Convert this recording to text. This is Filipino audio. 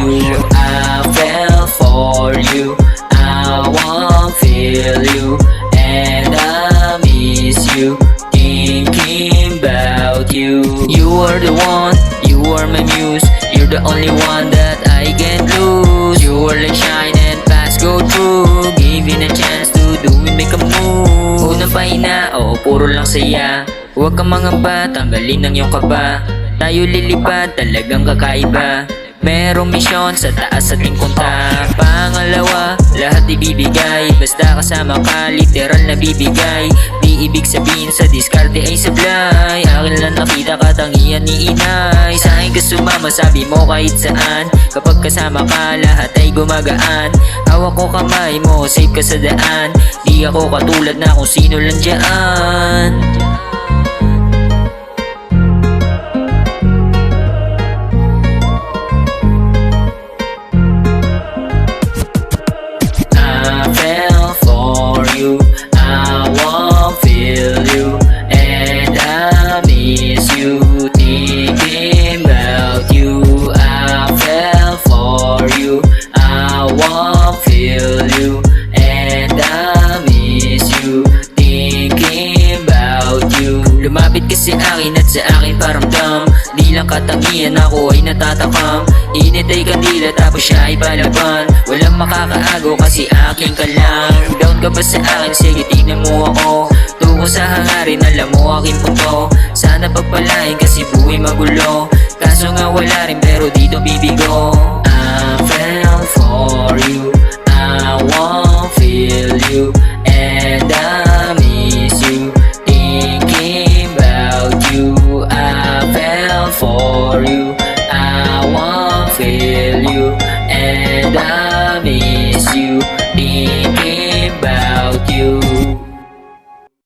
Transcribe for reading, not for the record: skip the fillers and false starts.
you. I fell for you. I won't feel you. And I miss you, thinking about you. You are the one, you are my muse. You're the only one that I can't lose. You are like shine and fast go through. Giving a chance to do it, make a move. Unang pahina, oo, puro lang saya. Huwag kang mangamba, tanggalin ang iyong kaba. Tayo lilipad, talagang kakaiba. Merong misyon sa taas ating punta. Pangalawa, lahat ibibigay. Basta kasama ka, literal na bibigay. Di ibig sabihin sa diskarte ay sablay. Akin lang nakita katangian ni inay. Sa akin ka sumama, sabi mo kahit saan. Kapag kasama ka, lahat ay gumagaan. Hawak ko kamay mo, safe ka sa daan. Di ako katulad na kung sino lang dyan. I won't feel you, and I miss you, thinking about you. I fell for you. I won't feel you, and I miss you, thinking about you. Lumapit ka sa akin at sa akin paramdam. Di lang katangian, ako ay natatakam. Init ay kandila tapos siya ay palaban. Walang makakaagaw kasi akin ka lang. Down ka ba sa akin? Sige tingnan mo ako. Tungo sa hangarin, alam mo aking punto. Sana pagpalain kasi buhay magulo. Kaso nga wala rin pero dito bibigo. I fell for you. I won't feel you. And I miss you, thinking about you. I fell for you. I won't feel you. And I miss you, thinking